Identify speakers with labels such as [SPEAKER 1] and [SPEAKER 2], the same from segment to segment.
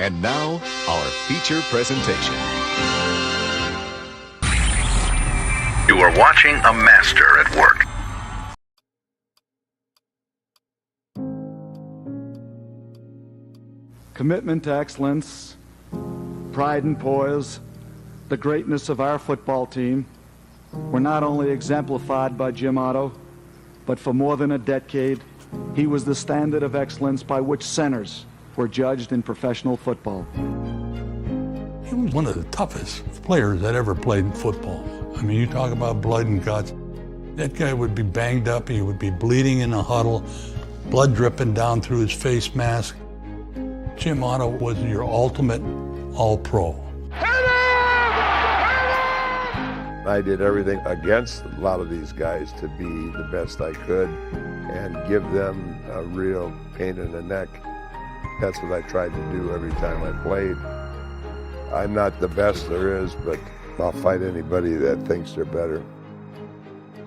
[SPEAKER 1] And now, our feature presentation.
[SPEAKER 2] You are watching a master at work.
[SPEAKER 3] Commitment to excellence, pride and poise, the greatness of our football team were not only exemplified by Jim Otto, but for more than a decade, he was the standard of excellence by which centers were judged in professional football.
[SPEAKER 4] He was one of the toughest players that ever played football. I mean, you talk about blood and guts. That guy would be banged up, he would be bleeding in a huddle, blood dripping down through his face mask. Jim Otto was your ultimate all-pro.
[SPEAKER 5] I did everything against a lot of these guys to be the best I could and give them a real pain in the neck. That's what I tried to do every time I played. I'm not the best there is, but I'll fight anybody that thinks they're better.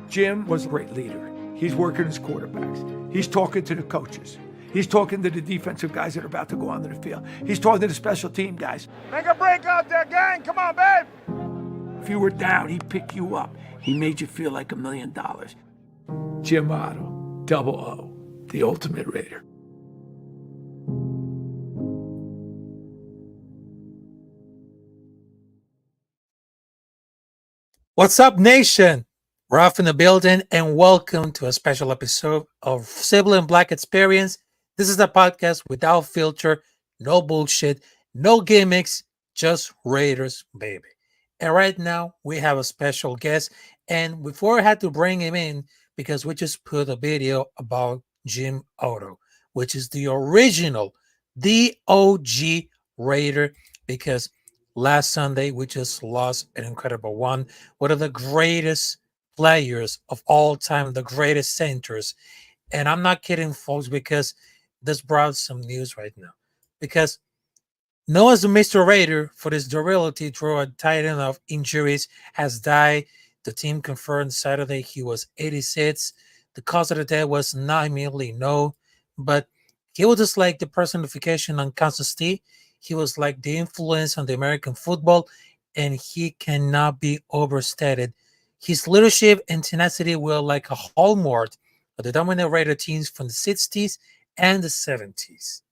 [SPEAKER 6] Jim was a great leader. He's working his quarterbacks. He's talking to the coaches. He's talking to the defensive guys that are about to go onto the field. He's talking to the special team guys.
[SPEAKER 7] Make a break out there, gang. Come on, babe.
[SPEAKER 6] If you were down, he'd pick you up. He made you feel like $1 million. Jim Otto, double O, the ultimate Raider.
[SPEAKER 8] What's up, nation? Ralph in the building, and welcome to a special episode of Sibling Black Experience. This is a podcast without filter, no bullshit, no gimmicks, just Raiders, baby. And right now, we have a special guest. And before I had to bring him in, because we just put a video about Jim Otto, which is the original, the OG Raider, because last Sunday, we just lost an incredible one. One of the greatest players of all time, the greatest centers. And I'm not kidding, folks, because this brought some news right now. Because known as the Mr. Raider for his durability through a titan of injuries has died. The team confirmed Saturday he was 86. The cause of the death was not immediately known, but he was just like the personification on Kansas City. He was like the influence on the American football, and he cannot be overstated. His leadership and tenacity were like a hallmark of the dominant Raider teams from the 60s and the 70s.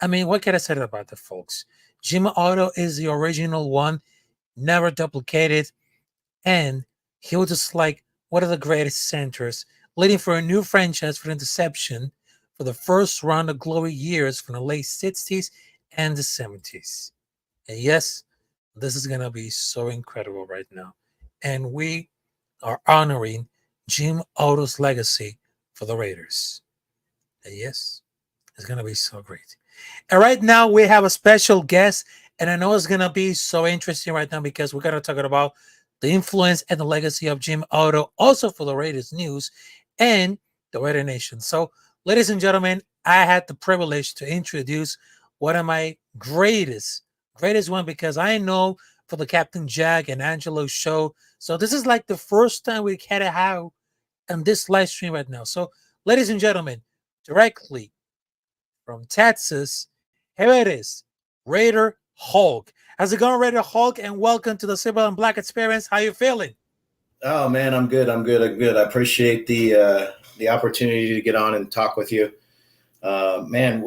[SPEAKER 8] I mean, what can I say about the folks? Jim Otto is the original one, never duplicated, and he was just like one of the greatest centers, leading for a new franchise for interception for the first round of glory years from the late 60s and the 70s. And yes, this is going to be so incredible right now. And we are honoring Jim Otto's legacy for the Raiders. And yes, it's going to be so great. And right now we have a special guest, and I know it's going to be so interesting right now because we're going to talk about the influence and the legacy of Jim Otto, also for the Raiders news and the Raider Nation. So, ladies and gentlemen, I had the privilege to introduce one of my greatest one, because I know for the Captain Jack and Angelo show. So this is like the first time we had to have on this live stream right now. So, ladies and gentlemen, directly from Texas, here it is, Raider Hulk. How's it going, Raider Hulk? And welcome to the Silver and Black Experience. How you feeling?
[SPEAKER 9] Oh man, I'm good. I appreciate the opportunity to get on and talk with you. Man,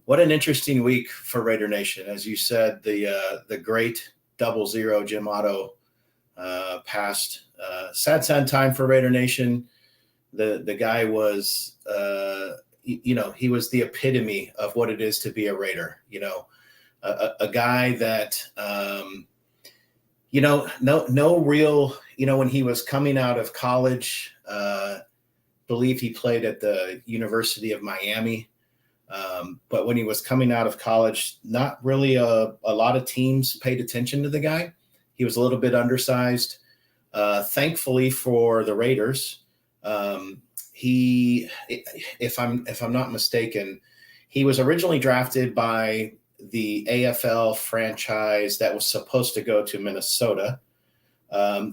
[SPEAKER 9] what an interesting week for Raider Nation. As you said, the great 00 Jim Otto passed. Sad time for Raider Nation. The guy was he was the epitome of what it is to be a Raider. A guy that no real, when he was coming out of college, believe he played at the University of Miami. But when he was coming out of college, not really a lot of teams paid attention to the guy. He was a little bit undersized. Thankfully for the Raiders, if I'm not mistaken, he was originally drafted by the AFL franchise that was supposed to go to Minnesota.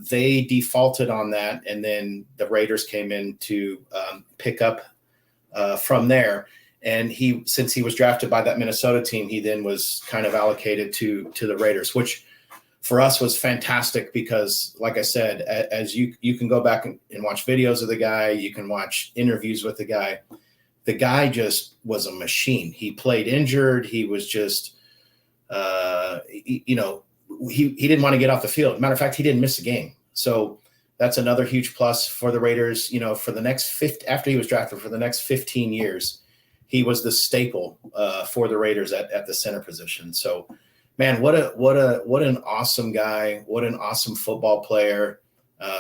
[SPEAKER 9] They defaulted on that, and then the Raiders came in to pick up from there. And since he was drafted by that Minnesota team, he then was kind of allocated to the Raiders, which for us was fantastic because, like I said, as you can go back and watch videos of the guy, you can watch interviews with the guy. The guy just was a machine. He played injured. He was just, he didn't want to get off the field. Matter of fact, he didn't miss a game. So that's another huge plus for the Raiders. For the next after he was drafted, for the next 15 years, he was the staple for the Raiders at the center position. So, man, what an awesome guy! What an awesome football player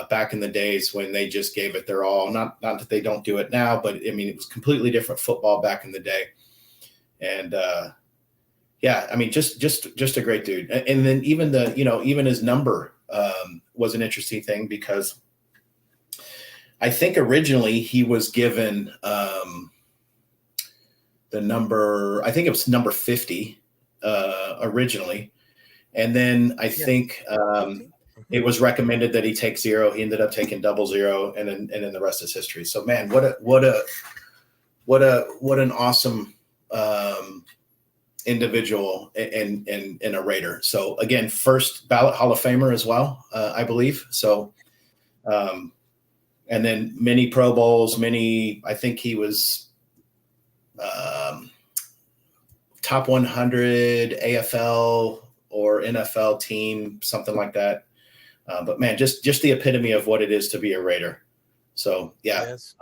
[SPEAKER 9] back in the days when they just gave it their all. Not that they don't do it now, but I mean it was completely different football back in the day. And just a great dude. And then even his number was an interesting thing because I think originally he was given the number, I think it was number 50 originally. And then I think it was recommended that he take 0. He ended up taking 00, and then the rest is history. So man, what an awesome individual and a Raider. So again, first ballot Hall of Famer as well, I believe. So, and then many Pro Bowls, I think he was top 100 AFL or NFL team, something like that. But man, just the epitome of what it is to be a Raider. So yeah,
[SPEAKER 8] Yes.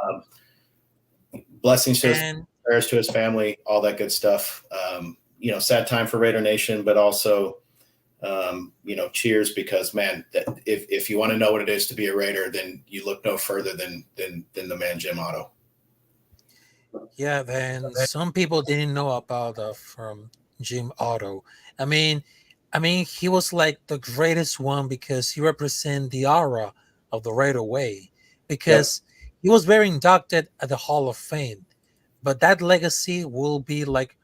[SPEAKER 9] Blessings to his prayers to his family, all that good stuff. Sad time for Raider Nation, but also, cheers, because man, if you want to know what it is to be a Raider, then you look no further than the man Jim Otto.
[SPEAKER 8] Yeah, then some people didn't know about from Jim Otto. I mean, he was like the greatest one because he represented the aura of the Raider way. Because he was very inducted at the Hall of Fame, but that legacy will be like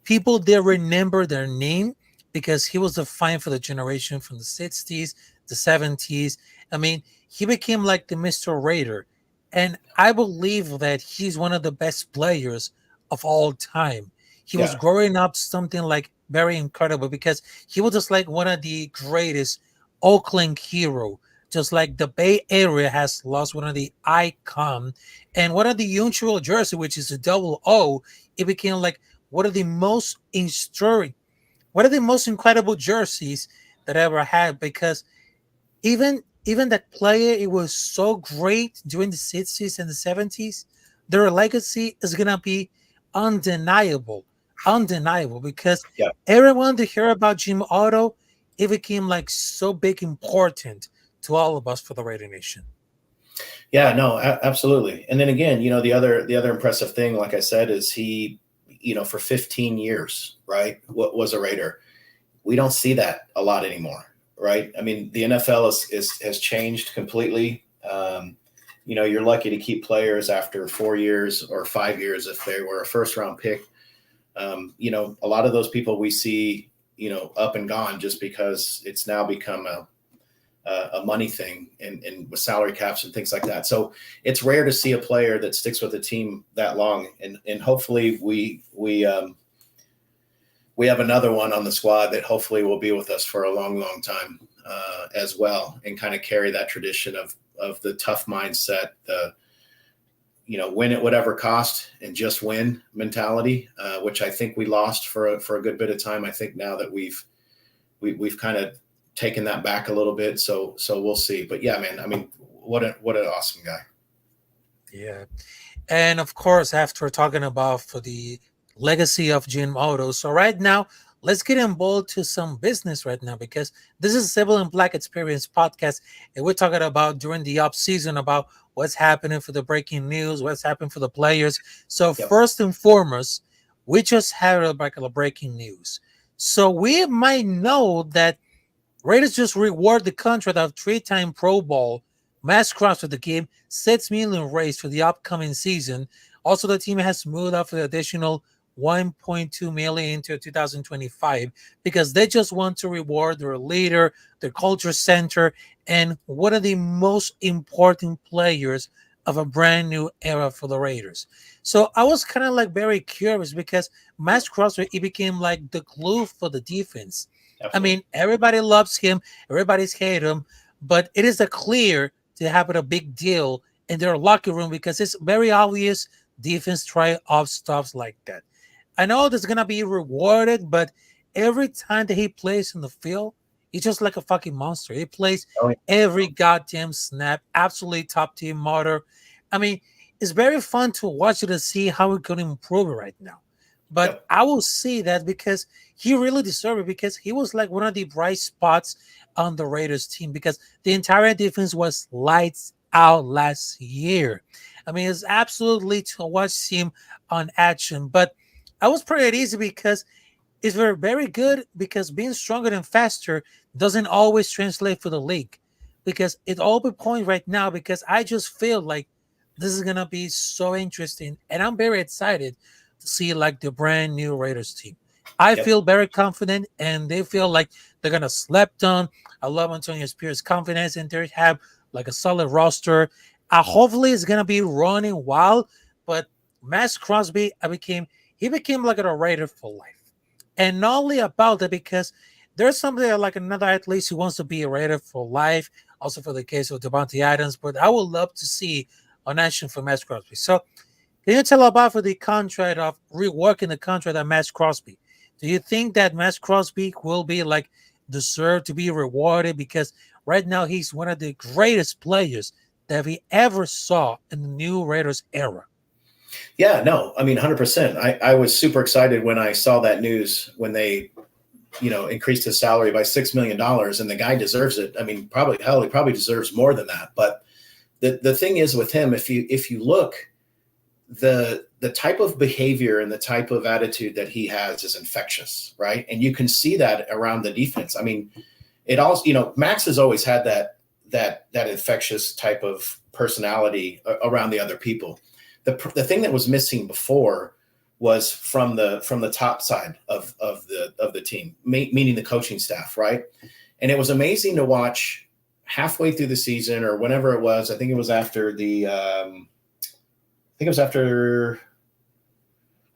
[SPEAKER 8] people they remember their name because he was defined for the generation from the 60s, the 70s. I mean, he became like the Mr. Raider. And I believe that he's one of the best players of all time. He was growing up something like very incredible because he was just like one of the greatest Oakland hero. Just like the Bay Area has lost one of the icon and one of the usual jersey, which is a 00, it became like one of the most enduring, one of the most incredible jerseys that I ever had because even that player, it was so great during the 60s and the 70s. Their legacy is gonna be undeniable because everyone to hear about Jim Otto, it became like so big important to all of us for the Raider Nation.
[SPEAKER 9] Yeah, no, absolutely. And then again, the other impressive thing, like I said, is he, for 15 years, right, was a Raider. We don't see that a lot anymore. Right. I mean, the NFL has changed completely. You're lucky to keep players after 4 years or 5 years if they were a first round pick. A lot of those people we see, up and gone just because it's now become a money thing and with salary caps and things like that. So it's rare to see a player that sticks with a team that long. And hopefully we have another one on the squad that hopefully will be with us for a long, long time as well, and kind of carry that tradition of the tough mindset, the win at whatever cost and just win mentality, which I think we lost for a good bit of time. I think now that we've kind of taken that back a little bit, so we'll see. But yeah, man, I mean, what an awesome guy.
[SPEAKER 8] Yeah, and of course, after talking about for the legacy of Jim Otto. So right now, let's get involved to some business right now because this is Civil and Black Experience podcast, and we're talking about during the off season about what's happening for the breaking news, what's happening for the players. So first and foremost, we just had a breaking news. So we might know that Raiders just reward the contract of 3-time Pro Bowl mascot of the game, $6 million raised for the upcoming season. Also, the team has moved up for the additional $1.2 million into 2025 because they just want to reward their leader, their culture center, and one of the most important players of a brand new era for the Raiders. So I was kind of like very curious because Max Crosby, he became like the glue for the defense. I
[SPEAKER 9] Absolutely.
[SPEAKER 8] mean, everybody loves him, everybody's hate him, but it is a clear to have it a big deal in their locker room because it's very obvious defense try off stuff like that. I know there's gonna be rewarded, but every time that he plays in the field, he's just like a fucking monster. He plays
[SPEAKER 9] Oh, yeah.
[SPEAKER 8] every goddamn snap, absolutely top team motor. I mean, it's very fun to watch it and see how we can improve it right now. But
[SPEAKER 9] Yep.
[SPEAKER 8] I will see that because he really deserved it because he was like one of the bright spots on the Raiders team because the entire defense was lights out last year. I mean, it's absolutely to watch him on action. But I was pretty at easy because it's very, very good because being stronger and faster doesn't always translate for the league. Because it all be point right now because I just feel like this is gonna be so interesting and I'm very excited to see like the brand new Raiders team. I
[SPEAKER 9] Yep.
[SPEAKER 8] feel very confident and they feel like they're gonna slept on. I love Antonio Spears' confidence and they have like a solid roster. Hopefully it's gonna be running wild, but Max Crosby, he became like a Raider for life. And not only about that, because there's somebody like another athlete who wants to be a Raider for life, also for the case of Devontae Adams, but I would love to see an action for Max Crosby. So can you tell about for the contract of reworking the contract of Max Crosby? Do you think that Max Crosby will be like deserved to be rewarded? Because right now he's one of the greatest players that we ever saw in the new Raiders era.
[SPEAKER 9] Yeah, no, I mean, 100%. I was super excited when I saw that news when they, increased his salary by $6 million and the guy deserves it. I mean, he probably deserves more than that. But the thing is with him, if you look, the type of behavior and the type of attitude that he has is infectious, right? And you can see that around the defense. I mean, it also, Max has always had that infectious type of personality around the other people. The thing that was missing before was from the top side of the team, meaning the coaching staff, right? And it was amazing to watch halfway through the season or whenever it was. I think it was after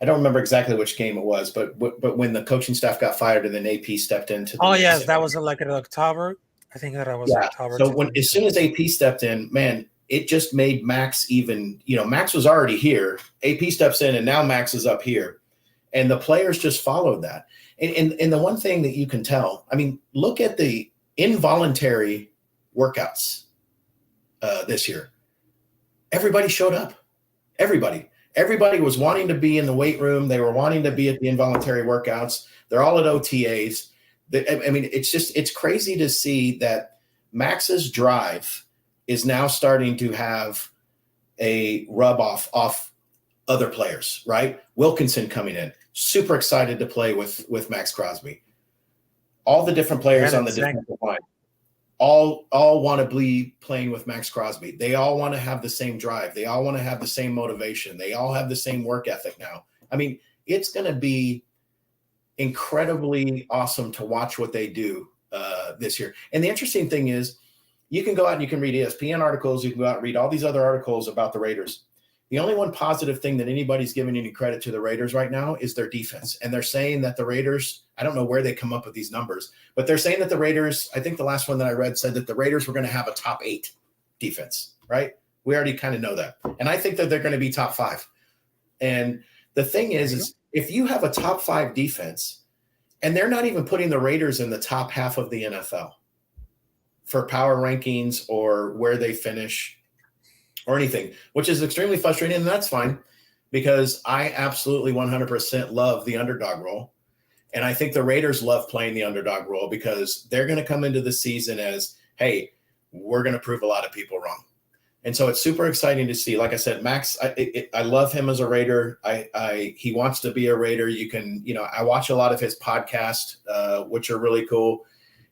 [SPEAKER 9] I don't remember exactly which game it was, but when the coaching staff got fired and then AP stepped into.
[SPEAKER 8] Oh yes, that was like in October. I think that was October.
[SPEAKER 9] So as soon as AP stepped in, man, it just made Max even, Max was already here. AP steps in and now Max is up here. And the players just followed that. And the one thing that you can tell, I mean, look at the involuntary workouts this year. Everybody showed up. Everybody was wanting to be in the weight room. They were wanting to be at the involuntary workouts. They're all at OTAs. I mean, it's crazy to see that Max's drive is now starting to have a rub off other players, right? Wilkinson coming in, super excited to play with Max Crosby. All the different players on the defensive line, all want to be playing with Max Crosby. They all want to have the same drive. They all want to have the same motivation. They all have the same work ethic now. I mean, it's going to be incredibly awesome to watch what they do this year. And the interesting thing is, you can go out and you can read ESPN articles. You can go out and read all these other articles about the Raiders. The only one positive thing that anybody's giving any credit to the Raiders right now is their defense. And they're saying that the Raiders, I don't know where they come up with these numbers, but they're saying that the Raiders, I think the last one that I read said that the Raiders were going to have a top 8 defense, right? We already kind of know that. And I think that they're going to be top 5. And the thing is if you have a top 5 defense and they're not even putting the Raiders in the top half of the NFL for power rankings or where they finish or anything, which is extremely frustrating. And that's fine because I absolutely 100% love the underdog role. And I think the Raiders love playing the underdog role because they're going to come into the season as, hey, we're going to prove a lot of people wrong. And so it's super exciting to see. Like I said, Max, I love him as a Raider. He wants to be a Raider. You can, I watch a lot of his podcasts, which are really cool.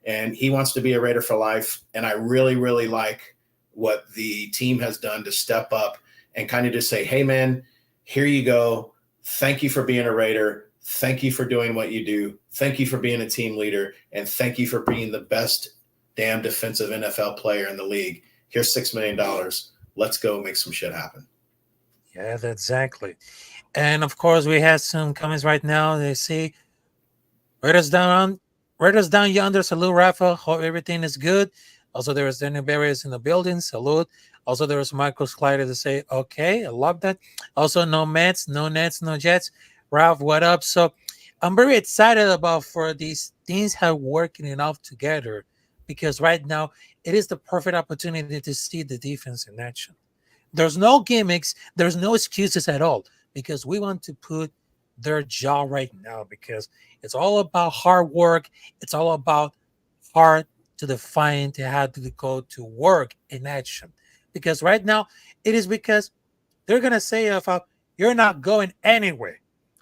[SPEAKER 9] And he wants to be a Raider for life. And I really, really like what the team has done to step up and kind of just say, hey, man, here you go. Thank you for being a Raider. Thank you for doing what you do. Thank you for being a team leader. And thank you for being the best damn defensive NFL player in the league. Here's $6 million. let's go make some shit happen.
[SPEAKER 8] Yeah, exactly. And of course, we have some comments right now. They say, write us down yonder. Salute, Rafa. Hope everything is good. Also, there is Daniel Barriers in the building. Salute. Also, there is Michael Slider to say, okay, I love that. Also, no Mets, no Nets, no Jets. Ralph, what up? So I'm very excited about for these things have working enough together because right now it is the perfect opportunity to see the defense in action. There's no gimmicks. There's no excuses at all because we want to put their jaw right now because it's all about hard work. It's all about hard to define to how to go to work in action. Because right now it is because they're gonna say you're not going anywhere.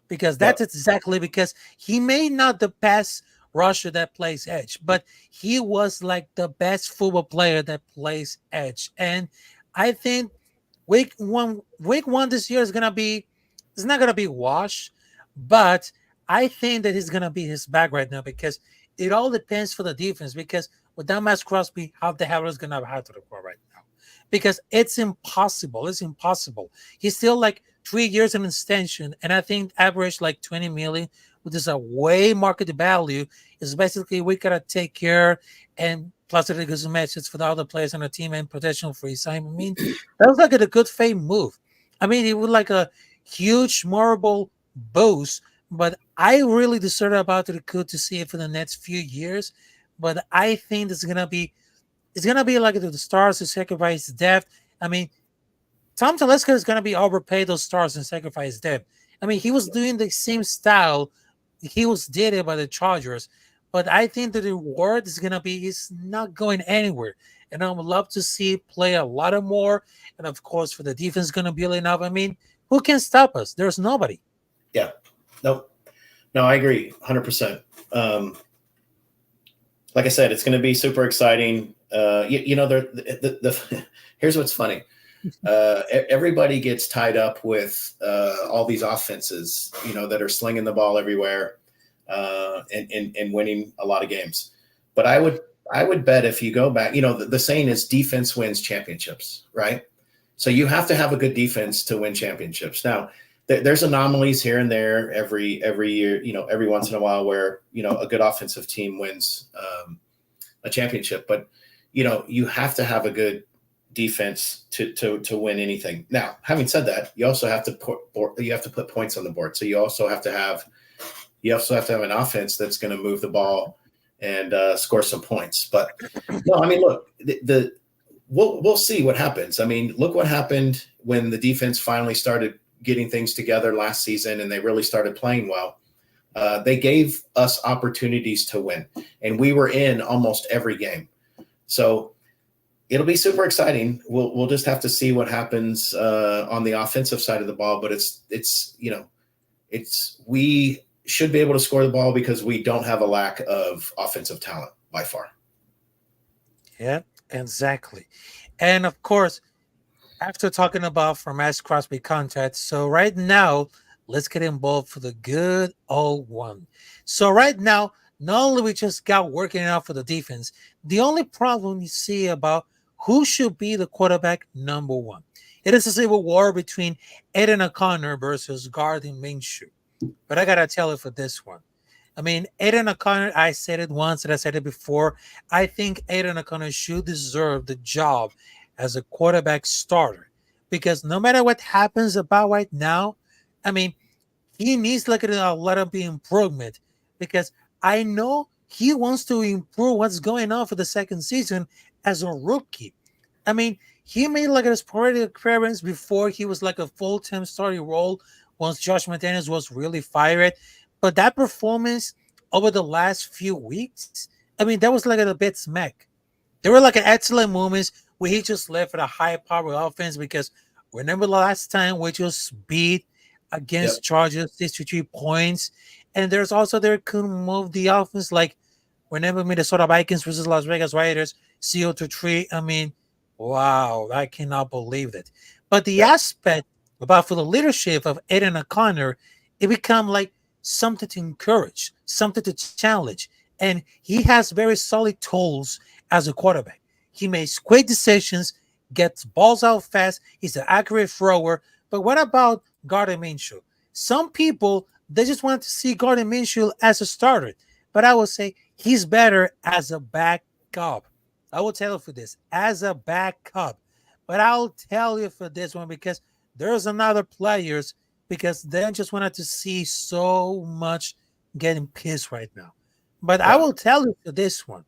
[SPEAKER 8] Because
[SPEAKER 9] Yep.
[SPEAKER 8] that's exactly because he may not the best rusher that plays edge, but he was like the best football player that plays edge. And I think week one this year is gonna be it's not gonna be wash, but I think that he's gonna be his back right now because it all depends for the defense because without Max Crosby, how the hell is gonna have to the core right now? Because it's impossible. It's impossible. He's still like 3 years in extension, and I think average like 20 million, which is a way market value. Is basically we gotta take care and plus it gives matches for the other players on the team and potential free sign. I mean, that was like a good faith move. I mean, it was like a huge, memorable boost, but I really decided about it good to see it for the next few years. But I think it's gonna be like the stars who sacrifice depth. I mean, Tom Telesco is gonna be overpaid those stars and sacrifice depth. I mean, he was doing the same style he was did it by the Chargers, but I think the reward is gonna be he's not going anywhere. And I would love to see play a lot of more. And of course, for the defense, gonna be enough. I mean, who can stop us? There's nobody.
[SPEAKER 9] Yeah. Nope. No, I agree 100%. Like I said, it's going to be super exciting. Here's what's funny. Everybody gets tied up with all these offenses, that are slinging the ball everywhere and winning a lot of games. But I would bet if you go back, the saying is defense wins championships, right? So you have to have a good defense to win championships. Now, there's anomalies here and there every year, every once in a while where, a good offensive team wins a championship. But, you have to have a good defense to win anything. Now, having said that, you also have to put points on the board. So you also have to have an offense that's going to move the ball and score some points. But no, I mean, look, we'll see what happens. I mean, look what happened when the defense finally started getting things together last season and they really started playing well. They gave us opportunities to win, and we were in almost every game. So it'll be super exciting. We'll just have to see what happens on the offensive side of the ball. But we should be able to score the ball because we don't have a lack of offensive talent by far.
[SPEAKER 8] Yeah, exactly. And of course, after talking about from Max Crosby contract, so right now, let's get involved for the good old one. So right now, not only we just got working out for the defense, the only problem you see about who should be the quarterback number one. It is a civil war between Aiden O'Connor versus Gardner Minshew. But I gotta tell it for this one. I mean, Aiden O'Connor, I said it once and I said it before. I think Aiden O'Connor should deserve the job as a quarterback starter because no matter what happens about right now, I mean, he needs like a lot of improvement because I know he wants to improve what's going on for the second season as a rookie. I mean, he made like a sporadic appearance before he was like a full-time starting role once Josh McDaniels was really fired. But that performance over the last few weeks, I mean, that was like a bit smack. There were like an excellent moments where he just left with a high-powered offense because remember the last time we just beat against Chargers 63 points, and there's also there couldn't move the offense like whenever Minnesota Vikings versus Las Vegas Raiders CO2-3. I mean, wow, I cannot believe it. But the aspect about for the leadership of Aiden O'Connor, it become like something to encourage, something to challenge, and he has very solid tools as a quarterback. He makes quick decisions. gets balls out fast. He's an accurate thrower. But what about Gardner Minshew? Some people, they just want to see Gardner Minshew as a starter. But I would say he's better as a backup. I will tell you for this, as a backup. But I'll tell you for this one because there's another players because they just wanted to see so much getting pissed right now. But I will tell you for this one,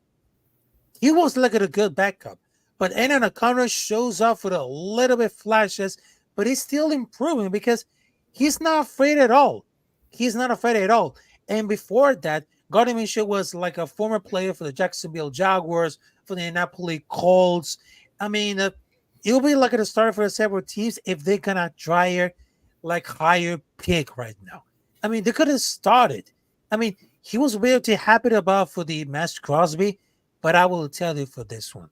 [SPEAKER 8] he was like a good backup. But Aiden O'Connor shows up with a little bit flashes, but he's still improving because he's not afraid at all. He's not afraid at all. And before that, Gardner Minshew was like a former player for the Jacksonville Jaguars, for the Indianapolis Colts. I mean, it'll be like a starter for several teams if they're gonna try like higher pick right now. I mean, they could have started. I mean, he was really happy about for the Max Crosby, but I will tell you for this one.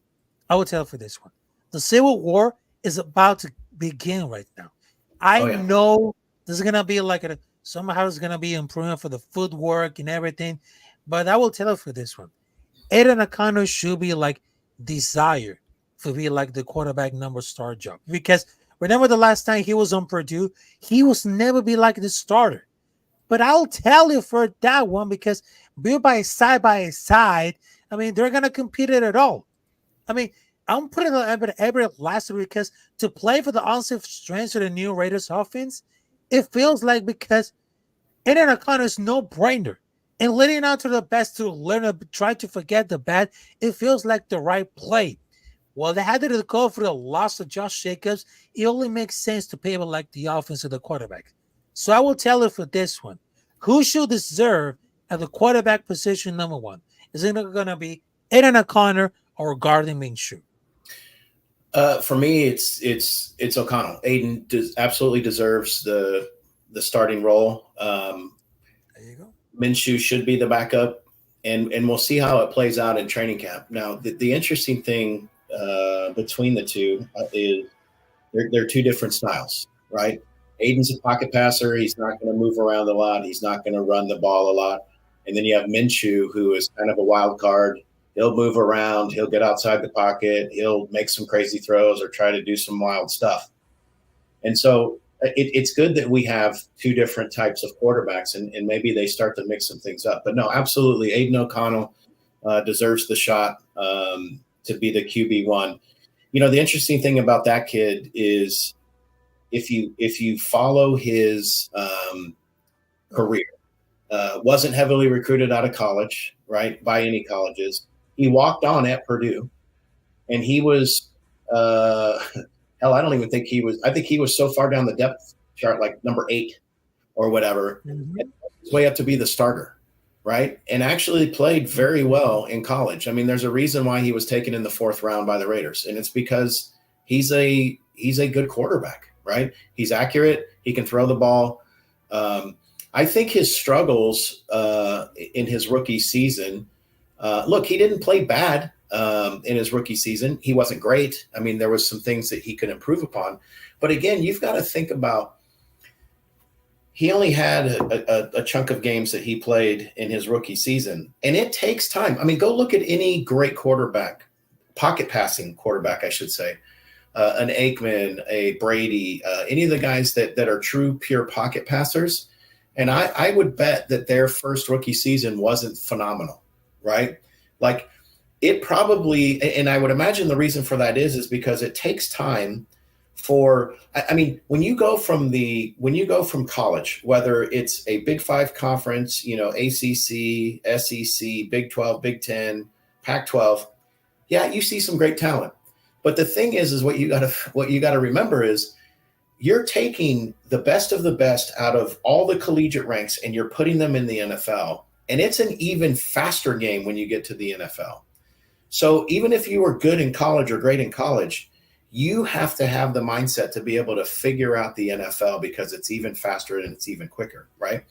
[SPEAKER 8] I will tell you for this one. The Civil War is about to begin right now. I know this is gonna be like somehow it's gonna be improving for the footwork and everything, but I will tell you for this one. Aiden O'Connor should be like desired to be like the quarterback number star job because remember the last time he was on Purdue, he was never be like the starter. But I'll tell you for that one because built by side, I mean, they're going to compete it at all. I mean, I'm putting Everett last week because to play for the offensive strengths of the new Raiders offense, it feels like because Aiden O'Connor is no-brainer. And letting out to the best to learn to try to forget the bad, it feels like the right play. Well, they had to go for the loss of Josh Jacobs. It only makes sense to pay like the offense of the quarterback. So I will tell you for this one, who should deserve at the quarterback position number one? Is it going to be Aiden O'Connor or Gardner Minshew?
[SPEAKER 9] For me, it's O'Connell. Aiden absolutely deserves the starting role. There you go. Minshew should be the backup, and we'll see how it plays out in training camp. Now, the interesting thing between the two is they're two different styles, right? Aiden's a pocket passer. He's not going to move around a lot. He's not going to run the ball a lot. And then you have Minshew, who is kind of a wild card. He'll move around. He'll get outside the pocket. He'll make some crazy throws or try to do some wild stuff. And so it's good that we have two different types of quarterbacks, and maybe they start to mix some things up. But no, absolutely, Aiden O'Connell deserves the shot to be the QB1. You know, the interesting thing about that kid is if you follow his career, wasn't heavily recruited out of college, right, by any colleges. He walked on at Purdue, and he was hell, I don't even think he was – I think he was so far down the depth chart, like number 8 or whatever, his way up to be the starter, right, and actually played very well in college. I mean, there's a reason why he was taken in the 4th round by the Raiders, and it's because he's a good quarterback, right? He's accurate. He can throw the ball. I think his struggles in his rookie season look, he didn't play bad in his rookie season. He wasn't great. I mean, there was some things that he could improve upon. But again, you've got to think about he only had a chunk of games that he played in his rookie season. And it takes time. I mean, go look at any great quarterback, pocket passing quarterback, I should say. An Aikman, a Brady, any of the guys that are true, pure pocket passers. And I would bet that their first rookie season wasn't phenomenal, right? Like it probably, and I would imagine the reason for that is because it takes time for, I mean, when you go from college, whether it's a Big 5 conference, you know, ACC, SEC, Big 12, Big 10, Pac-12, yeah, you see some great talent. But the thing is what you got to remember is you're taking the best of the best out of all the collegiate ranks and you're putting them in the NFL. And it's an even faster game when you get to the NFL. So even if you were good in college or great in college, you have to have the mindset to be able to figure out the NFL because it's even faster and it's even quicker, right?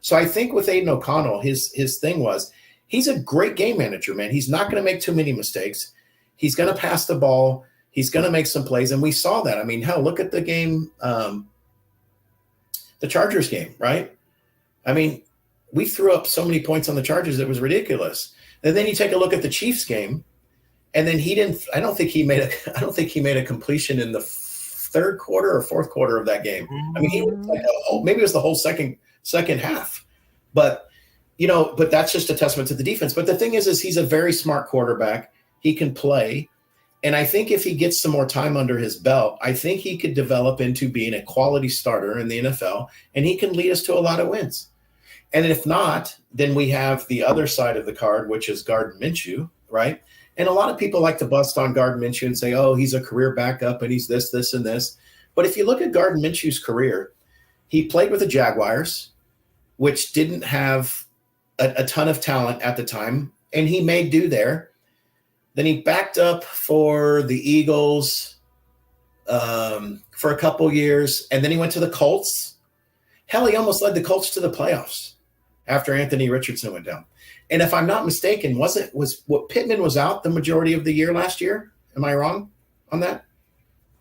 [SPEAKER 9] So I think with Aiden O'Connell, his thing was he's a great game manager, man. He's not going to make too many mistakes. He's going to pass the ball. He's going to make some plays, and we saw that. I mean, hell, look at the game, the Chargers game, right? I mean, we threw up so many points on the Chargers, it was ridiculous. And then you take a look at the Chiefs game, And then he didn't. I don't think he made a completion in the third quarter or fourth quarter of that game. I mean, he was like maybe it was the whole second half. But but that's just a testament to the defense. But the thing is he's a very smart quarterback. He can play. And I think if he gets some more time under his belt, I think he could develop into being a quality starter in the NFL, and he can lead us to a lot of wins. And if not, then we have the other side of the card, which is Gardner Minshew, right? And a lot of people like to bust on Gardner Minshew and say, oh, he's a career backup and he's this, and this. But if you look at Gardner Minshew's career, he played with the Jaguars, which didn't have a ton of talent at the time, and he made do there. Then he backed up for the Eagles for a couple years, and then he went to the Colts. Hell, he almost led the Colts to the playoffs after Anthony Richardson went down. And if I'm not mistaken, was Pittman was out the majority of the year last year? Am I wrong on that?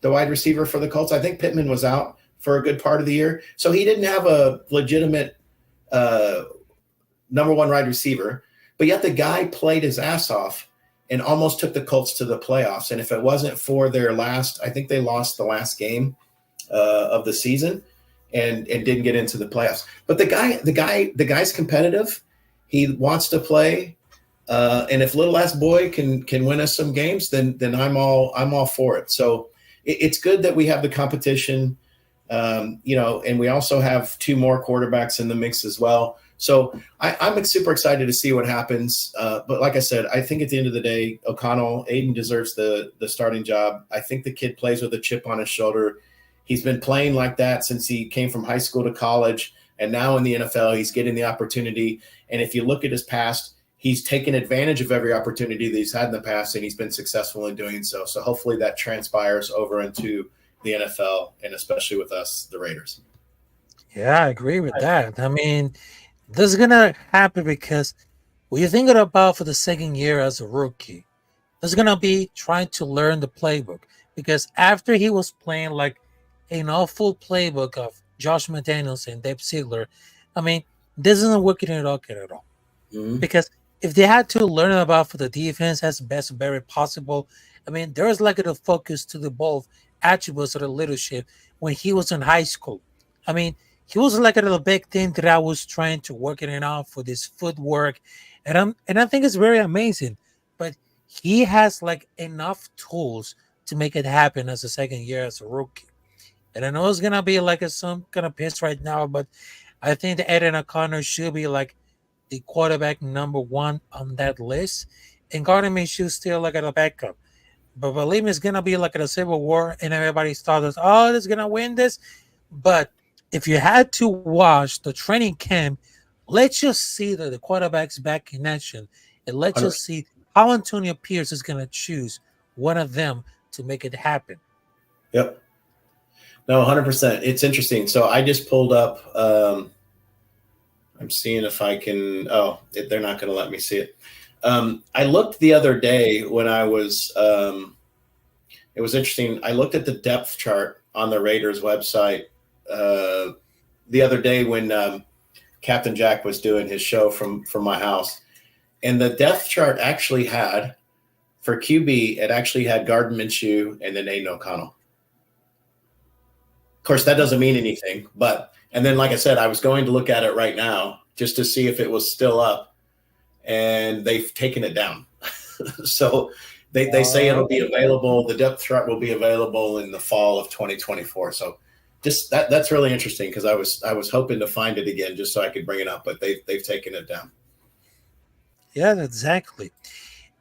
[SPEAKER 9] The wide receiver for the Colts? I think Pittman was out for a good part of the year. So he didn't have a legitimate number one wide receiver, but yet the guy played his ass off and almost took the Colts to the playoffs. And if it wasn't for their I think they lost the last game of the season and didn't get into the playoffs. But the guy's competitive. He wants to play. And if little ass boy can win us some games, then I'm all for it. So it's good that we have the competition, and we also have two more quarterbacks in the mix as well. So I'm super excited to see what happens. But like I said, I think at the end of the day, Aiden deserves the starting job. I think the kid plays with a chip on his shoulder. He's been playing like that since he came from high school to college. And now in the NFL, he's getting the opportunity. And if you look at his past, he's taken advantage of every opportunity that he's had in the past, and he's been successful in doing so. So hopefully that transpires over into the NFL, and especially with us, the Raiders.
[SPEAKER 8] Yeah, I agree with that. I mean, this is going to happen because when you're thinking about for the second year as a rookie, this is going to be trying to learn the playbook. Because after he was playing like a full playbook of Josh McDaniels and Dave Ziegler, I mean, this isn't working at all. Mm-hmm. Because if they had to learn about for the defense as best very possible, I mean, there was like a focus to the both attributes of the leadership when he was in high school. I mean, he was like a little big thing that I was trying to work it out for this footwork. And I think it's very amazing. But he has like enough tools to make it happen as a second year as a rookie. And I know it's gonna be like some kind of piss right now, but I think that Aiden O'Connor should be like the quarterback number one on that list. And Gardner Minshew still like at a backup. But believe me, it's gonna be like a civil war, and everybody starts, oh, this is gonna win this. But if you had to watch the training camp, let's just see the quarterback's back in action, and let's just see how Antonio Pierce is gonna choose one of them to make it happen.
[SPEAKER 9] Yep. No, 100%. It's interesting. So I just pulled up. I'm seeing if I can. Oh, they're not going to let me see it. I looked the other day when I was. It was interesting. I looked at the depth chart on the Raiders website the other day when Captain Jack was doing his show from my house, and the depth chart actually had for QB. It actually had Gardner Minshew and then Aiden O'Connell. Of course, that doesn't mean anything, and then, like I said, I was going to look at it right now just to see if it was still up, and they've taken it down. So they say it'll be available. The depth chart will be available in the fall of 2024. So just that's really interesting because I was hoping to find it again just so I could bring it up, but they've taken it down.
[SPEAKER 8] Yeah, exactly.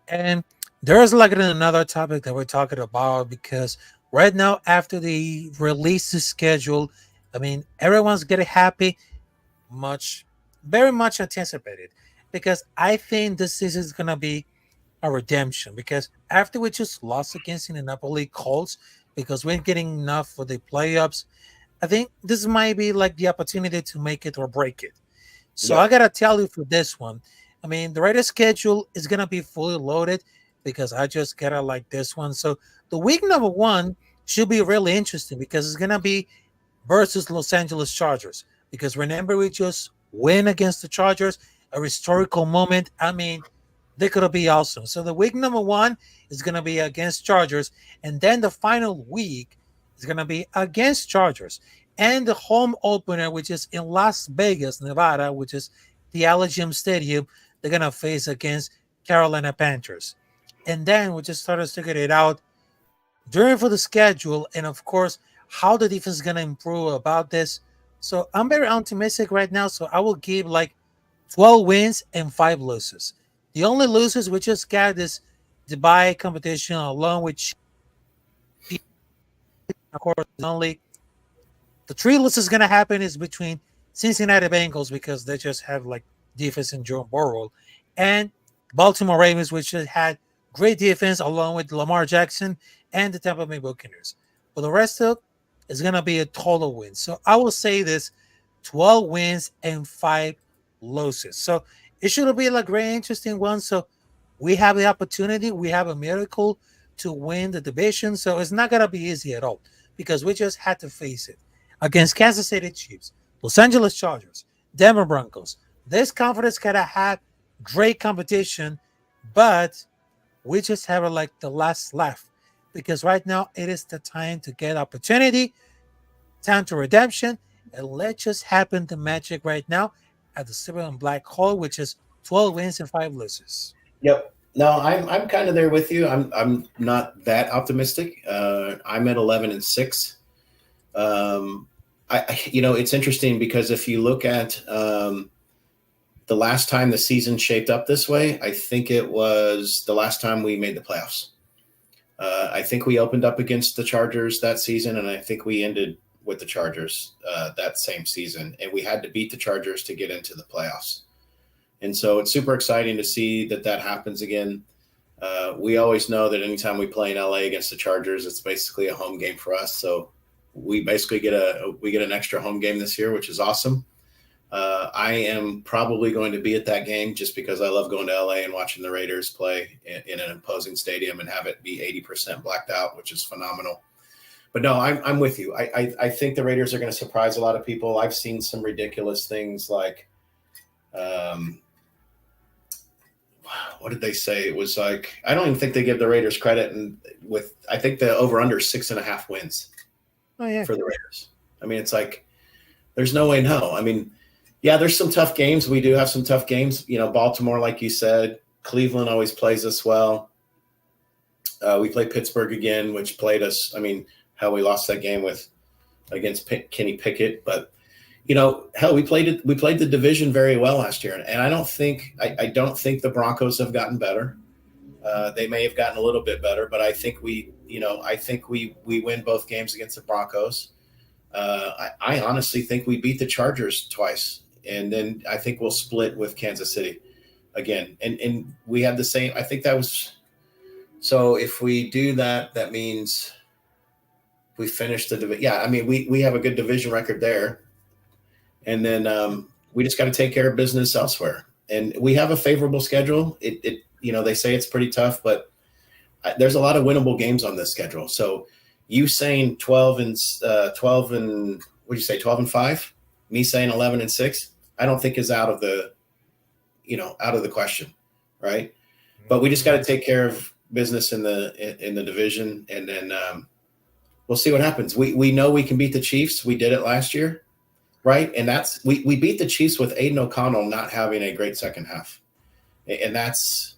[SPEAKER 8] And there's like another topic that we're talking about because right now, after the release is scheduled, I mean, everyone's getting happy, very much anticipated, because I think this season is going to be a redemption. Because after we just lost against the Napoli Colts, because we're getting enough for the playoffs, I think this might be like the opportunity to make it or break it. So I got to tell you for this one, I mean, the Raiders schedule is going to be fully loaded because I just got to like this one. So the week number one should be really interesting because it's going to be versus Los Angeles Chargers. Because remember, we just win against the Chargers, a historical moment. I mean, they could be awesome. So the week number 1 is going to be against Chargers, and then the final week is going to be against Chargers. And the home opener, which is in Las Vegas, Nevada, which is the Allegiant Stadium, they're going to face against Carolina Panthers. And then we just started to get it out during for the schedule, and of course, how the defense is going to improve about this. So I'm very optimistic right now. So I will give like 12 wins and 5 losses. The only losers we just got this Dubai competition along with, of course, only the 3 losses going to happen is between Cincinnati Bengals because they just have like defense in Joe Burrow, and Baltimore Ravens, which had great defense along with Lamar Jackson and the Tampa Bay Buccaneers. But the rest of it is going to be a total win. So I will say this, 12 wins and 5 losses. So it should be like a very interesting one. So we have the opportunity, we have a miracle to win the division. So it's not going to be easy at all because we just had to face it against Kansas City Chiefs, Los Angeles Chargers, Denver Broncos. This conference kind of had great competition, but we just have like the last laugh because right now it is the time to get opportunity, time to redemption, and let's just happen the magic right now at the Silver and Black Hole, which is 12 wins and 5 losses.
[SPEAKER 9] Yep. No, I'm kind of there with you. I'm not that optimistic. I'm at 11-6. It's interesting because if you look at the last time the season shaped up this way, I think it was the last time we made the playoffs. I think we opened up against the Chargers that season, and I think we ended with the Chargers that same season, and we had to beat the Chargers to get into the playoffs. And so it's super exciting to see that happens again. We always know that anytime we play in LA against the Chargers, it's basically a home game for us. So we basically get an extra home game this year, which is awesome. I am probably going to be at that game just because I love going to LA and watching the Raiders play in an imposing stadium and have it be 80% blacked out, which is phenomenal. But no, I'm with you. I think the Raiders are going to surprise a lot of people. I've seen some ridiculous things like, what did they say? It was like, I don't even think they give the Raiders credit. And I think the over under 6.5 wins for the Raiders. I mean, it's like, there's no way no. I mean, yeah, there's some tough games. We do have some tough games. Baltimore, like you said, Cleveland always plays us well. We play Pittsburgh again, which played us. I mean, how we lost that game against Kenny Pickett, but hell, we played the division very well last year, and I don't think the Broncos have gotten better. They may have gotten a little bit better, but I think we win both games against the Broncos. I honestly think we beat the Chargers twice, and then I think we'll split with Kansas City again. And we have the same. I think that was. So if we do that, that means we finish the division. Yeah, I mean we have a good division record there, and then we just got to take care of business elsewhere. And we have a favorable schedule. They say it's pretty tough, but there's a lot of winnable games on this schedule. So you saying 12 and what do you say, 12-5? Me saying 11-6, I don't think is out of the question, right? But we just got to take care of business in the division, and then we'll see what happens. We know we can beat the Chiefs. We did it last year, right? And we beat the Chiefs with Aiden O'Connell not having a great second half, and that's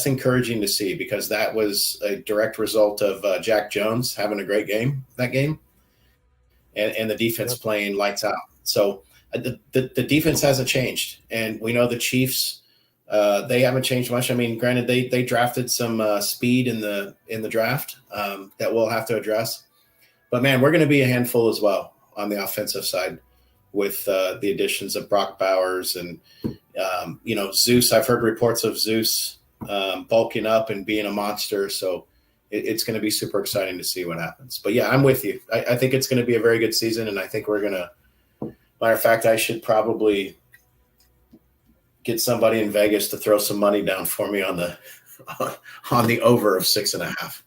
[SPEAKER 9] encouraging to see because that was a direct result of Jack Jones having a great game that game, and the defense playing lights out. So the defense hasn't changed, and we know the Chiefs. They haven't changed much. I mean, granted, they drafted some speed in the draft that we'll have to address. But man, we're going to be a handful as well on the offensive side with the additions of Brock Bowers and Zeus. I've heard reports of Zeus bulking up and being a monster. So it's going to be super exciting to see what happens. But yeah, I'm with you. I think it's going to be a very good season, and I think we're going to. Matter of fact, I should probably get somebody in Vegas to throw some money down for me on the over of 6.5.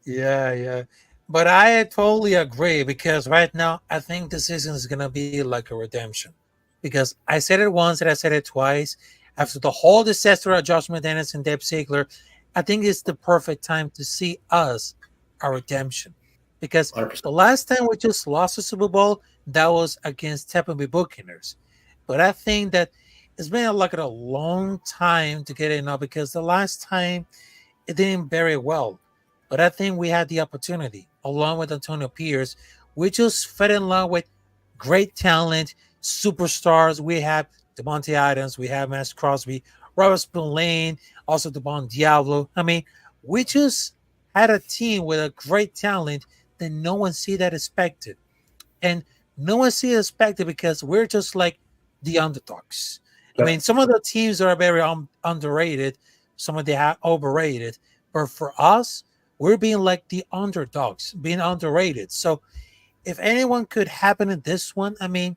[SPEAKER 8] Yeah. But I totally agree because right now I think the season is gonna be like a redemption. Because I said it once and I said it twice. after the whole disaster of Josh McDaniels and Dave Ziegler, I think it's the perfect time to see us our redemption. Because
[SPEAKER 9] 100%.
[SPEAKER 8] the last time we just lost the Super Bowl, that was against Tampa Bay Buccaneers. But I think that it's been like a long time to get it now, because the last time it didn't very well. But I think we had the opportunity, along with Antonio Pierce. We just fell in love with great talent, superstars. We have Devontae Adams, we have Max Crosby, Robert Spillane, also Devon Diablo. I mean, we just had a team with a great talent that no one see that expected. And no one see it expected because we're just like the underdogs. I mean, some of the teams are very underrated, some of them are overrated. But for us, we're being like the underdogs, being underrated. So if anyone could happen in this one, I mean,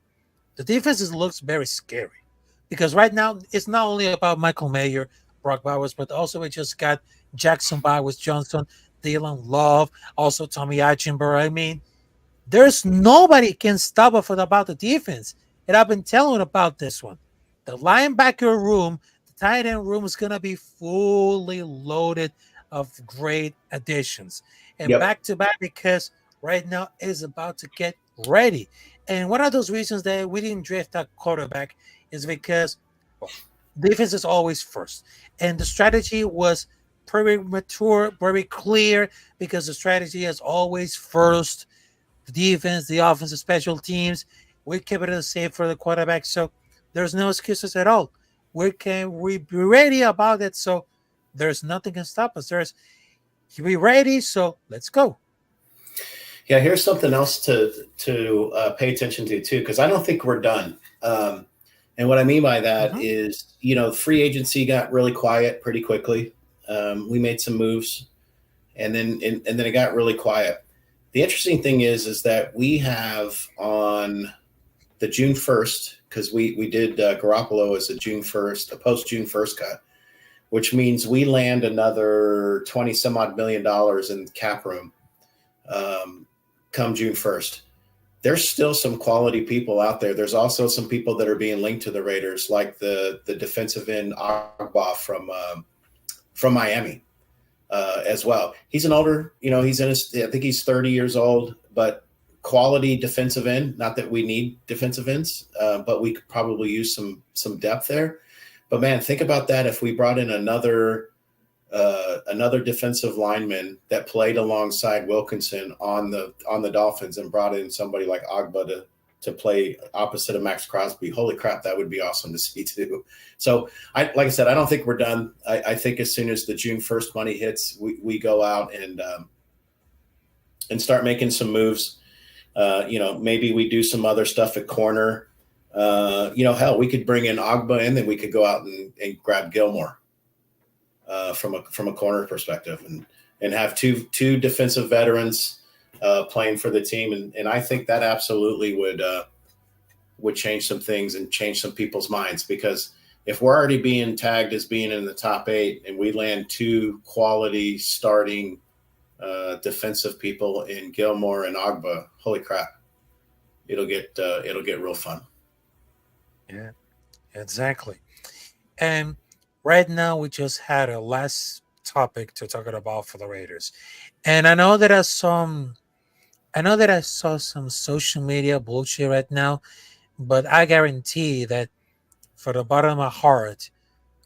[SPEAKER 8] the defense looks very scary, because right now it's not only about Michael Mayer, Brock Bowers, but also we just got Jackson Bowers Johnson, Dylan Love, also Tommy Eichenberg. I mean, there's nobody can stop us about the defense. And I've been telling about this one. The linebacker room, the tight end room is going to be fully loaded of great additions. And back to back, because right now is about to get ready. And one of those reasons that we didn't draft that quarterback is because defense is always first. And the strategy was very mature, very clear, because the strategy is always first. The defense, the offense, the special teams. We kept it safe for the quarterback. So there's no excuses at all. We be ready about it. So there's nothing can stop us. We ready. So let's go.
[SPEAKER 9] Yeah, here's something else to pay attention to too, because I don't think we're done. And what I mean by that is, free agency got really quiet pretty quickly. We made some moves, and then it got really quiet. The interesting thing is that we have on the June 1st, because we did Garoppolo as a post June 1st cut, which means we land another 20 some odd $1 million in cap room come June 1st. There's still some quality people out there. There's also some people that are being linked to the Raiders, like the defensive end Agba from Miami as well. He's an older, he's I think he's 30 years old, but quality defensive end. Not that we need defensive ends, but we could probably use some depth there. But man, think about that if we brought in another defensive lineman that played alongside Wilkinson on the Dolphins, and brought in somebody like Agba to play opposite of Max Crosby. Holy crap, that would be awesome to see too. So like I said, I don't think we're done. I think as soon as the June 1st money hits, we go out and start making some moves. Maybe we do some other stuff at corner. Hell, we could bring in Agba, and then we could go out and grab Gilmore from a corner perspective, and have two defensive veterans playing for the team. And I think that absolutely would change some things and change some people's minds, because if we're already being tagged as being in the top 8 and we land 2 quality starting defensive people in Gilmore and Agba, holy crap, it'll get real fun.
[SPEAKER 8] Yeah, exactly. And right now we just had a last topic to talk about for the Raiders. And I know that I saw some social media bullshit right now, but I guarantee that for the bottom of my heart,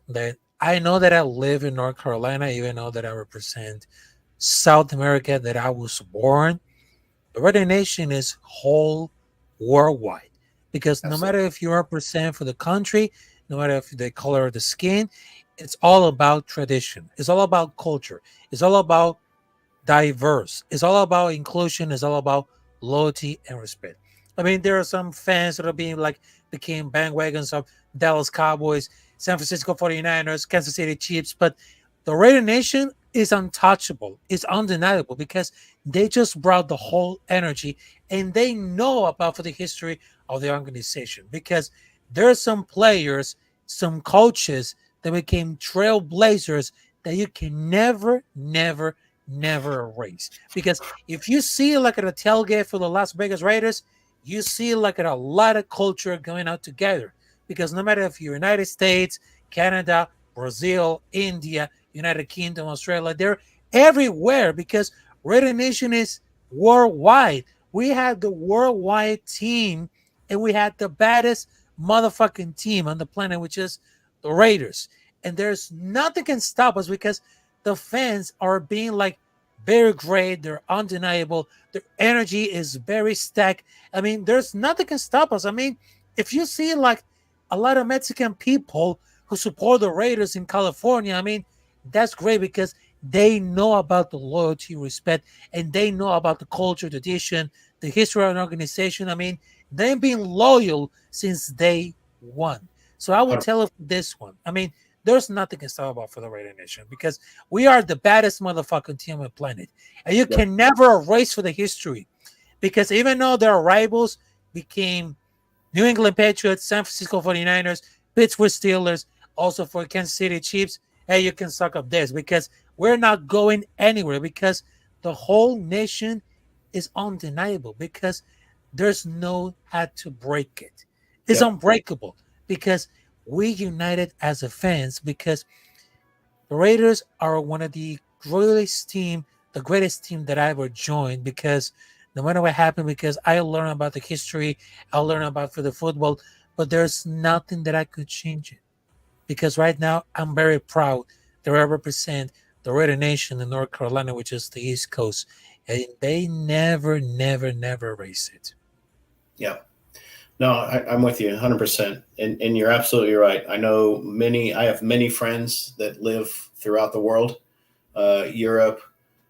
[SPEAKER 8] that I know that I live in North Carolina, even though that I represent South America, that I was born. The Raider Nation is whole worldwide, because no matter if you represent for the country, no matter if the color of the skin, it's all about tradition. It's all about culture. It's all about diverse. It's all about inclusion. It's all about loyalty and respect. I mean, there are some fans that are became bandwagons of Dallas Cowboys, San Francisco 49ers, Kansas City Chiefs, but the Raider Nation is untouchable. It's undeniable, because they just brought the whole energy, and they know about for the history of the organization, because there are some players, some coaches that became trailblazers that you can never erase. Because if you see like at a tailgate for the Las Vegas Raiders, you see like at a lot of culture going out together. Because no matter if you're United States, Canada, Brazil, India, United Kingdom, Australia. They're everywhere because Raider Nation is worldwide. We had the worldwide team, and we had the baddest motherfucking team on the planet, which is the Raiders. And there's nothing can stop us because the fans are being like very great. They're undeniable. Their energy is very stacked. I mean, there's nothing can stop us. I mean, if you see like a lot of Mexican people who support the Raiders in California, I mean, that's great because they know about the loyalty, respect, and they know about the culture, tradition, the history of an organization. I mean, they've been loyal since day one. So I would tell it this one. I mean, there's nothing to talk about for the Raider Nation because we are the baddest motherfucking team on the planet. And you can never erase for the history because even though their rivals became New England Patriots, San Francisco 49ers, Pittsburgh Steelers, also for Kansas City Chiefs, hey, you can suck up this because we're not going anywhere because the whole nation is undeniable because there's no how to break it. It's unbreakable because we united as a fans because the Raiders are one of the greatest team that I ever joined because no matter what happened, because I learned about the history, I learned about for the football, but there's nothing that I could change it. Because right now I'm very proud that I represent the Raider Nation in North Carolina, which is the East Coast. And they never erase it.
[SPEAKER 9] Yeah. No, I'm with you 100%. And you're absolutely right. I have many friends that live throughout the world, Europe,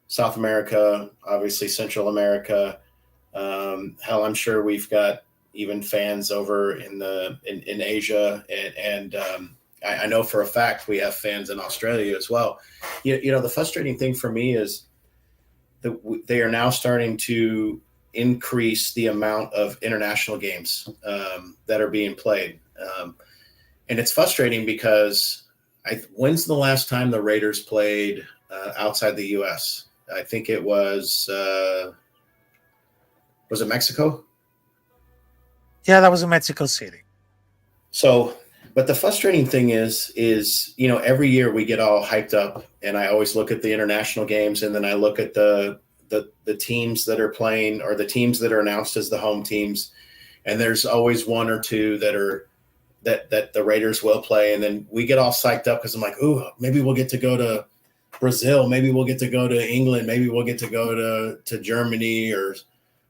[SPEAKER 9] South America, obviously Central America. Hell, I'm sure we've got even fans over in Asia. And I know for a fact we have fans in Australia as well. You know, the frustrating thing for me is that they are now starting to increase the amount of international games that are being played. And it's frustrating because when's the last time the Raiders played outside the U.S.? I think it was it Mexico?
[SPEAKER 8] Yeah, that was in Mexico City.
[SPEAKER 9] So, but the frustrating thing is, you know, every year we get all hyped up and I always look at the international games and then I look at the teams that are playing or the teams that are announced as the home teams. And there's always one or two that the Raiders will play. And then we get all psyched up because I'm like, ooh, maybe we'll get to go to Brazil. Maybe we'll get to go to England. Maybe we'll get to go to Germany or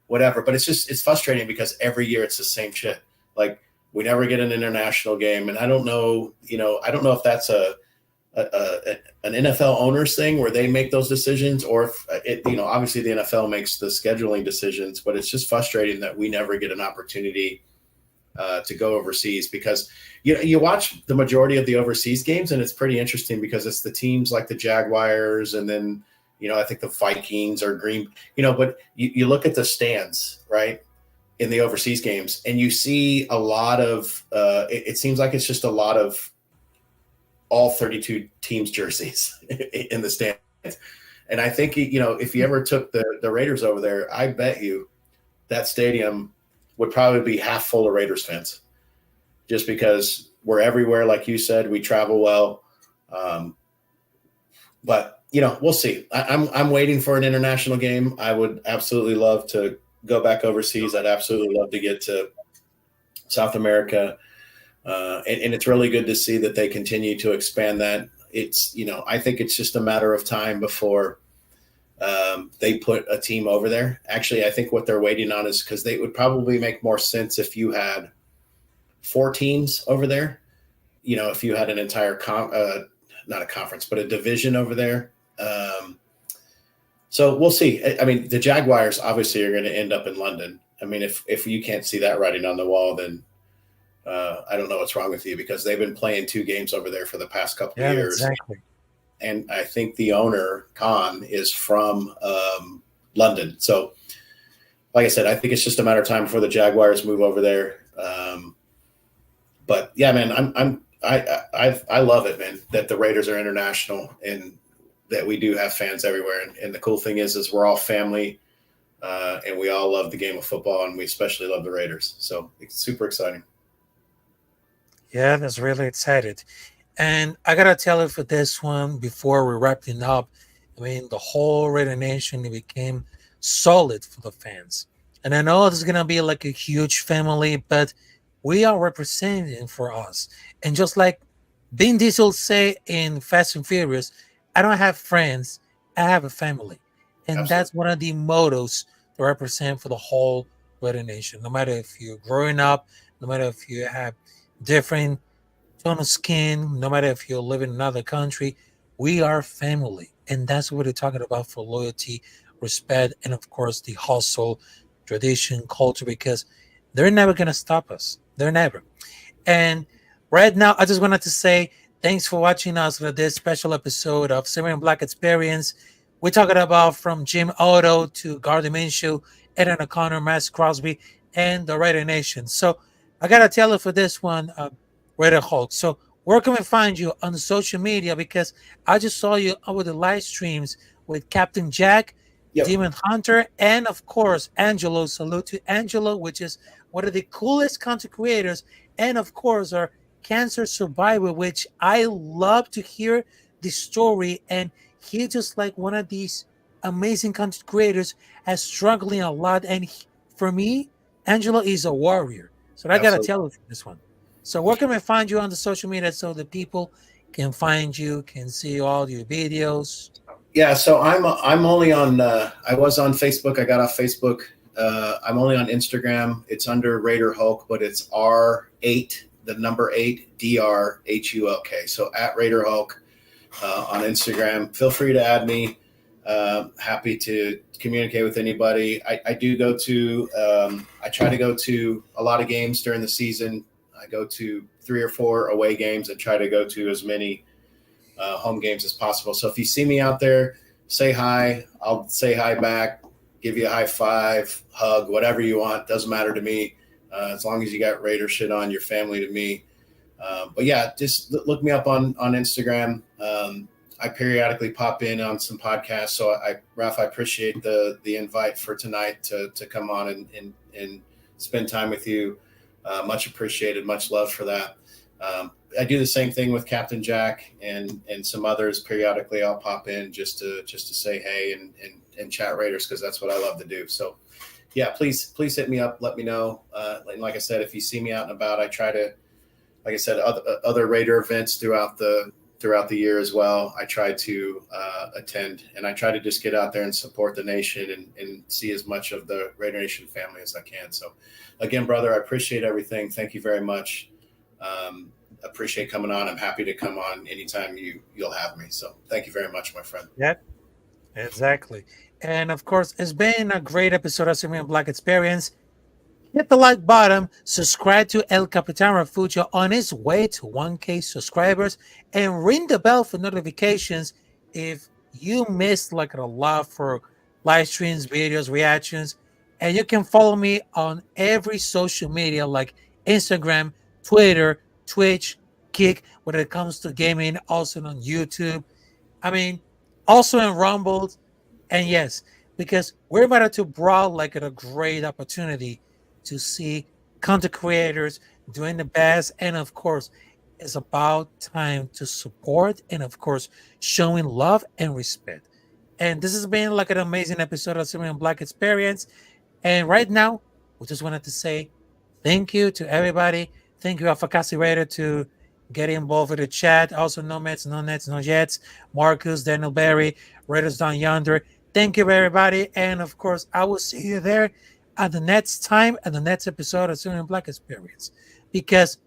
[SPEAKER 9] whatever. But it's frustrating because every year it's the same shit. Like we never get an international game. And I don't know if that's an NFL owners thing where they make those decisions or if obviously the NFL makes the scheduling decisions, but it's just frustrating that we never get an opportunity to go overseas because you watch the majority of the overseas games and it's pretty interesting because it's the teams like the Jaguars and then, I think the Vikings or Green, but you look at the stands, right, in the overseas games and you see a lot of, it seems like it's just a lot of all 32 teams jerseys in the stands. And I think, if you ever took the Raiders over there, I bet you that stadium would probably be half full of Raiders fans just because we're everywhere. Like you said, we travel well. But we'll see. I'm waiting for an international game. I would absolutely love to go back overseas. I'd absolutely love to get to South America. And it's really good to see that they continue to expand that. It's, I think it's just a matter of time before they put a team over there. Actually, I think what they're waiting on is because they would probably make more sense if you had 4 teams over there. If you had an entire not a conference, but a division over there. So we'll see. I mean, the Jaguars obviously are going to end up in London. I mean, if you can't see that writing on the wall, then I don't know what's wrong with you because they've been playing 2 games over there for the past couple of years.
[SPEAKER 8] Exactly.
[SPEAKER 9] And I think the owner, Khan, is from London. So, like I said, I think it's just a matter of time before the Jaguars move over there. But yeah, man, I love it, man, that the Raiders are international and that we do have fans everywhere. And the cool thing is we're all family and we all love the game of football and we especially love the Raiders. So it's super exciting.
[SPEAKER 8] Yeah, that's really excited. And I gotta tell you for this one before we're wrapping up. I mean, the whole Raider Nation it became solid for the fans. And I know it's gonna be like a huge family, but we are representing for us. And just like Vin Diesel say in Fast and Furious, I don't have friends, I have a family. And
[SPEAKER 9] Absolutely.
[SPEAKER 8] that's one of the mottos to represent for the whole Raider Nation. No matter if you're growing up, no matter if you have different tone of skin, no matter if you live in another country, we are family. And that's what we're talking about for loyalty, respect, and of course the hustle, tradition, culture, because they're never gonna stop us. They're never. And right now, I just wanted to say thanks for watching us for this special episode of Silver and Black Experience. We're talking about from Jim Otto to Gardner Minshew, Eden O'Connor, Max Crosby, and the Raider Nation. So I gotta tell you for this one, Raider Hulk. So where can we find you on the social media? Because I just saw you over the live streams with Captain Jack,
[SPEAKER 9] Yep.
[SPEAKER 8] Demon Hunter, and of course Angelo. Salute to Angelo, which is one of the coolest content creators, and of course our cancer survivor, which I love to hear the story. And he just like one of these amazing content creators has struggling a lot. And for me, Angelo is a warrior. So I gotta
[SPEAKER 9] Absolutely.
[SPEAKER 8] tell you this one. So where can we find you on the social media so the people can find you, can see all your videos?
[SPEAKER 9] Yeah, so I'm only on. I was on Facebook. I got off Facebook. I'm only on Instagram. It's under Raider Hulk, but it's R8, the number 8, DRHULK. So at Raider Hulk on Instagram. Feel free to add me. Happy to communicate with anybody. I do go to. I try to go to a lot of games during the season. I go to 3 or 4 away games and try to go to as many home games as possible. So if you see me out there, say hi. I'll say hi back, give you a high five, hug, whatever you want. Doesn't matter to me. As long as you got Raider shit on, your family to me. But yeah, just look me up on Instagram. I periodically pop in on some podcasts. So Ralph, I appreciate the invite for tonight to come on and spend time with you. Much appreciated. Much love for that. I do the same thing with Captain Jack and some others. Periodically, I'll pop in just to say hey and chat Raiders because that's what I love to do. So, yeah, please hit me up. Let me know. And like I said, if you see me out and about, I try to, like I said, other Raider events throughout the year as well. I try to attend, and I try to just get out there and support the nation and see as much of the Raider Nation family as I can. So, again, brother, I appreciate everything. Thank you very much. Appreciate coming on. I'm happy to come on anytime you'll have me. So thank you very much, my friend.
[SPEAKER 8] Yeah, exactly. And of course, it's been a great episode of Silver and Black Experience. Hit the like button, subscribe to El Capitán Rafucho on his way to 1K subscribers, and ring the bell for notifications if you missed like a lot for live streams, videos, reactions. And you can follow me on every social media like Instagram, Twitter, Twitch, Kick, when it comes to gaming, also on YouTube. I mean, also in Rumble. And yes, because we're about to brawl like a great opportunity to see content creators doing the best. And of course, it's about time to support and of course, showing love and respect. And this has been like an amazing episode of Silver and Black Experience. And right now, we just wanted to say thank you to everybody. Thank you, Afakasi Raider, to get involved with the chat. Also, no Mets, no Nets, no Jets. Marcus, Daniel Berry, Raiders Down Yonder. Thank you, everybody. And of course, I will see you there at the next time, at the next episode of Silver and Black Experience. Because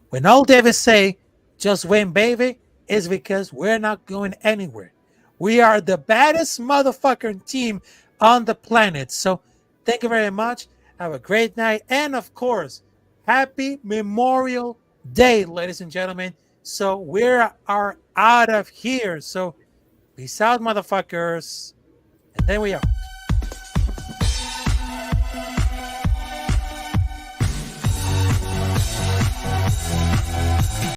[SPEAKER 8] when all Davis say, just win, baby, is because we're not going anywhere. We are the baddest motherfucking team on the planet. So thank you very much. Have a great night. And of course, happy Memorial Day, ladies and gentlemen. So we are out of here. So peace out, motherfuckers. And then we are.